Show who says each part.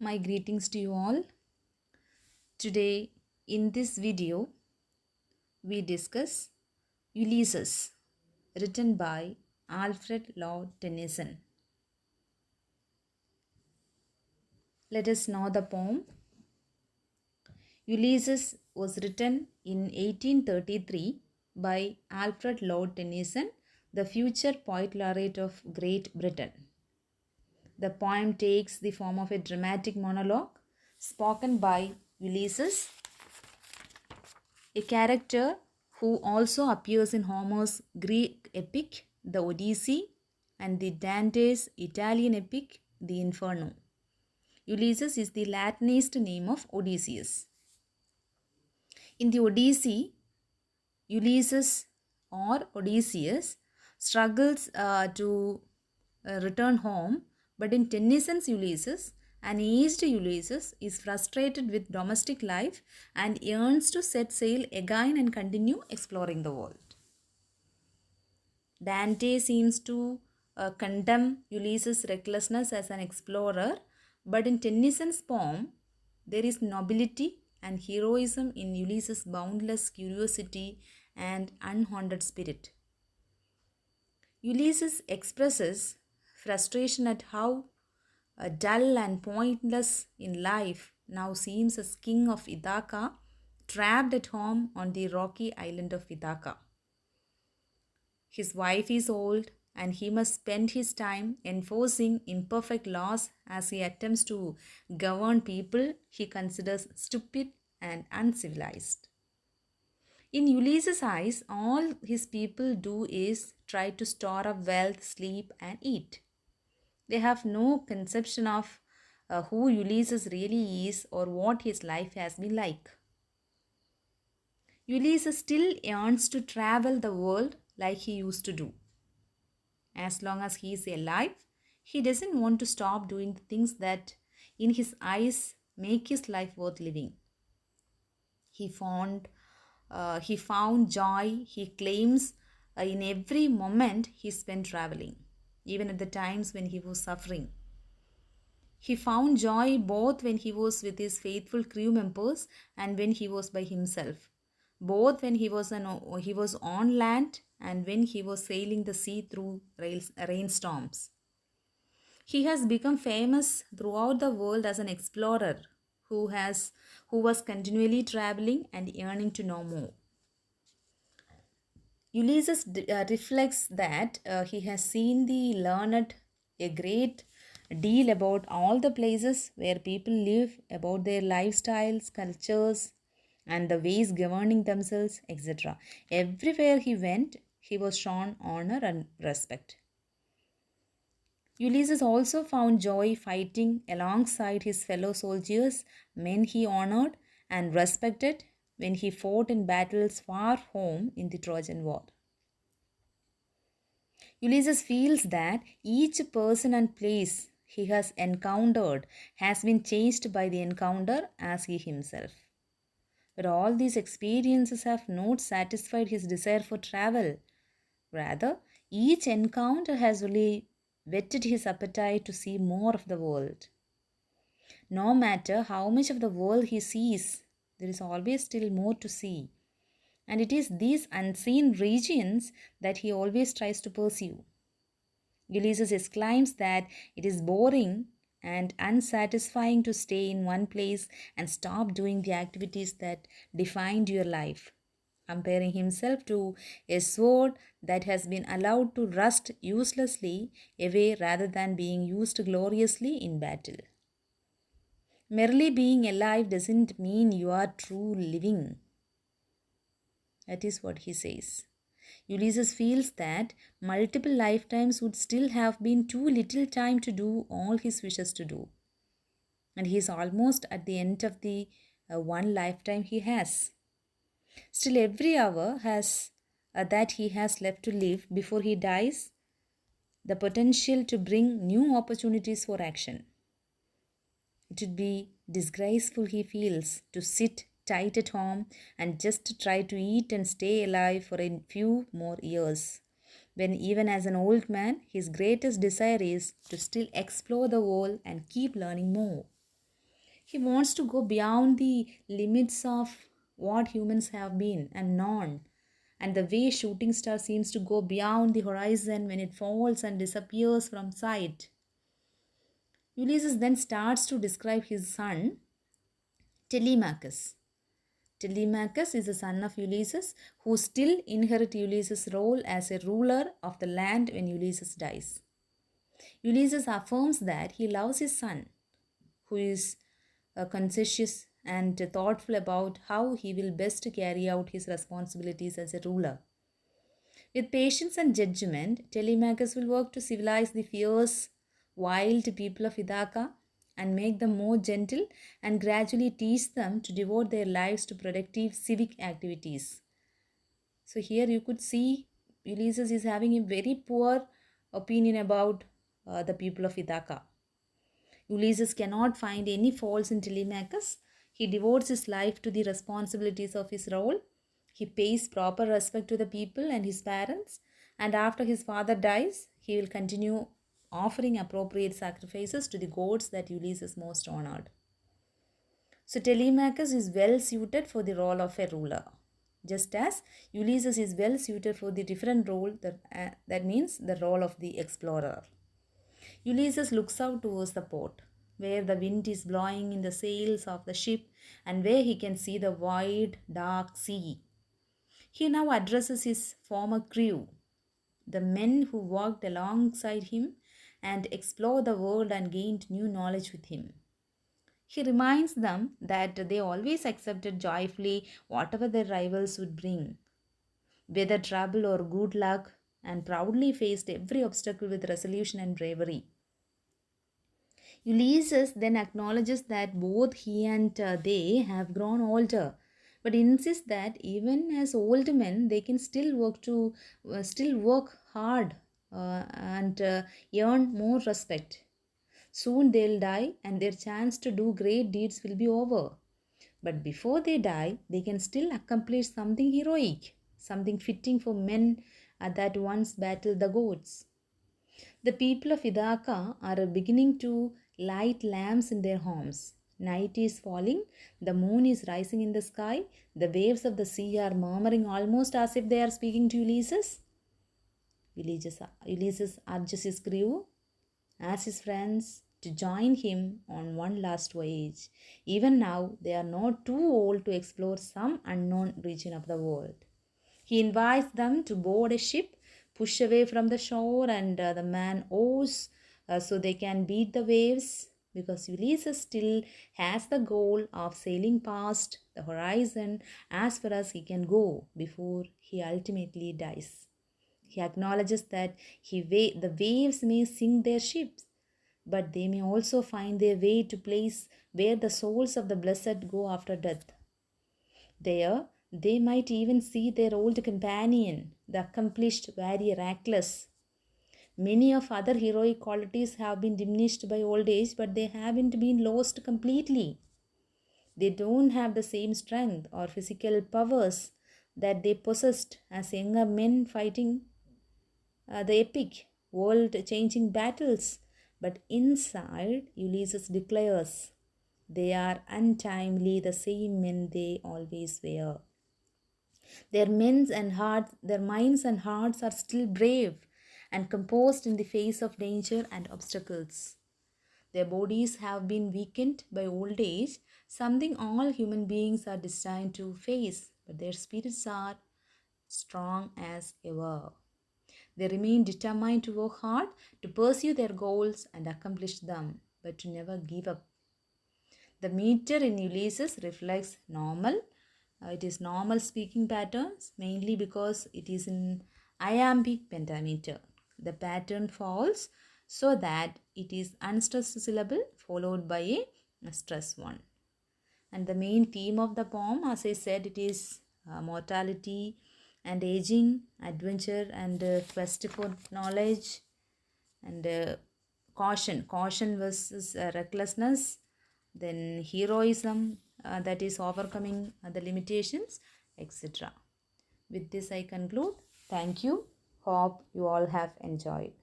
Speaker 1: My greetings to you all. Today, in this video, we discuss Ulysses, written by Alfred Lord Tennyson. Let us know the poem. Ulysses was written in 1833 by Alfred Lord Tennyson, the future poet laureate of Great Britain. The poem takes the form of a dramatic monologue spoken by Ulysses, a character who also appears in Homer's Greek epic, the Odyssey, and the Dante's Italian epic, the Inferno. Ulysses is the Latinized name of Odysseus. In the Odyssey, Ulysses or Odysseus struggles to return home, but in Tennyson's Ulysses, an aged Ulysses is frustrated with domestic life and yearns to set sail again and continue exploring the world. Dante seems to condemn Ulysses' recklessness as an explorer, but in Tennyson's poem, there is nobility and heroism in Ulysses' boundless curiosity and unhaunted spirit. Ulysses expresses frustration at how dull and pointless in life now seems as king of Ithaca, trapped at home on the rocky island of Ithaca. His wife is old, and he must spend his time enforcing imperfect laws as he attempts to govern people he considers stupid and uncivilized. In Ulysses' eyes, all his people do is try to store up wealth, sleep, and eat. They have no conception of who Ulysses really is or what his life has been like. Ulysses still yearns to travel the world like he used to do. As long as he is alive, he doesn't want to stop doing the things that, in his eyes, make his life worth living. He found joy, he claims, in every moment he spent traveling, even at the times when he was suffering. He found joy both when he was with his faithful crew members and when he was by himself, both when he was on land and when he was sailing the sea through rainstorms. He has become famous throughout the world as an explorer who was continually traveling and yearning to know more. Ulysses reflects that he has seen the learned a great deal about all the places where people live, about their lifestyles, cultures, and the ways governing themselves, etc. Everywhere he went, he was shown honor and respect. Ulysses also found joy fighting alongside his fellow soldiers, men he honored and respected when he fought in battles far home in the Trojan War. Ulysses feels that each person and place he has encountered has been changed by the encounter as he himself. But all these experiences have not satisfied his desire for travel. Rather, each encounter has only whetted his appetite to see more of the world. No matter how much of the world he sees, there is always still more to see. And it is these unseen regions that he always tries to pursue. Ulysses exclaims that it is boring and unsatisfying to stay in one place and stop doing the activities that defined your life, comparing himself to a sword that has been allowed to rust uselessly away rather than being used gloriously in battle. Merely being alive doesn't mean you are true living. That is what he says. Ulysses feels that multiple lifetimes would still have been too little time to do all his wishes to do. And he is almost at the end of the one lifetime he has. Still, every hour has that he has left to live before he dies, the potential to bring new opportunities for action. It would be disgraceful, he feels, to sit tight at home and just try to eat and stay alive for a few more years, when even as an old man, his greatest desire is to still explore the world and keep learning more. He wants to go beyond the limits of what humans have been and known. And the way shooting star seems to go beyond the horizon when it falls and disappears from sight. Ulysses then starts to describe his son, Telemachus. Telemachus is the son of Ulysses, who still inherits Ulysses' role as a ruler of the land when Ulysses dies. Ulysses affirms that he loves his son, who is conscientious and thoughtful about how he will best carry out his responsibilities as a ruler. With patience and judgment, Telemachus will work to civilize the fierce, wild people of Ithaca and make them more gentle and gradually teach them to devote their lives to productive civic activities. So, here you could see Ulysses is having a very poor opinion about the people of Ithaca. Ulysses cannot find any faults in Telemachus. He devotes his life to the responsibilities of his role. He pays proper respect to the people and his parents, and after his father dies, he will continue offering appropriate sacrifices to the gods that Ulysses most honored. So Telemachus is well suited for the role of a ruler, just as Ulysses is well suited for the different role that means the role of the explorer. Ulysses looks out towards the port, where the wind is blowing in the sails of the ship and where he can see the wide, dark sea. He now addresses his former crew, the men who worked alongside him and explored the world and gained new knowledge with him. He reminds them that they always accepted joyfully whatever their rivals would bring, whether trouble or good luck, and proudly faced every obstacle with resolution and bravery. Ulysses then acknowledges that both he and they have grown older, but insists that even as old men, they can still work hard and earn more respect. Soon they'll die, and their chance to do great deeds will be over. But before they die, they can still accomplish something heroic, something fitting for men that once battled the gods. The people of Idaka are beginning to light lamps in their homes. Night is falling, the moon is rising in the sky, the waves of the sea are murmuring almost as if they are speaking to Ulysses. Ulysses urges his crew, as his friends, to join him on one last voyage. Even now, they are not too old to explore some unknown region of the world. He invites them to board a ship, push away from the shore, and the man oars so they can beat the waves, because Ulysses still has the goal of sailing past the horizon as far as he can go before he ultimately dies. He acknowledges that the waves may sink their ships, but they may also find their way to place where the souls of the blessed go after death. There, they might even see their old companion, the accomplished warrior Achilles. Many of other heroic qualities have been diminished by old age, but they haven't been lost completely. They don't have the same strength or physical powers that they possessed as younger men fighting the epic, world changing battles. But inside, Ulysses declares, they are untimely the same men they always were. Their minds and hearts are still brave and composed in the face of danger and obstacles. Their bodies have been weakened by old age, something all human beings are destined to face, but their spirits are strong as ever. They remain determined to work hard, to pursue their goals and accomplish them, but to never give up. The meter in Ulysses reflects it is normal speaking patterns, mainly because it is in iambic pentameter. The pattern falls so that it is unstressed syllable followed by a stressed one. And the main theme of the poem, as I said, it is mortality and aging, adventure and quest for knowledge, and caution versus recklessness, then heroism, that is overcoming the limitations, etc. With this I conclude. Thank you. Hope you all have enjoyed.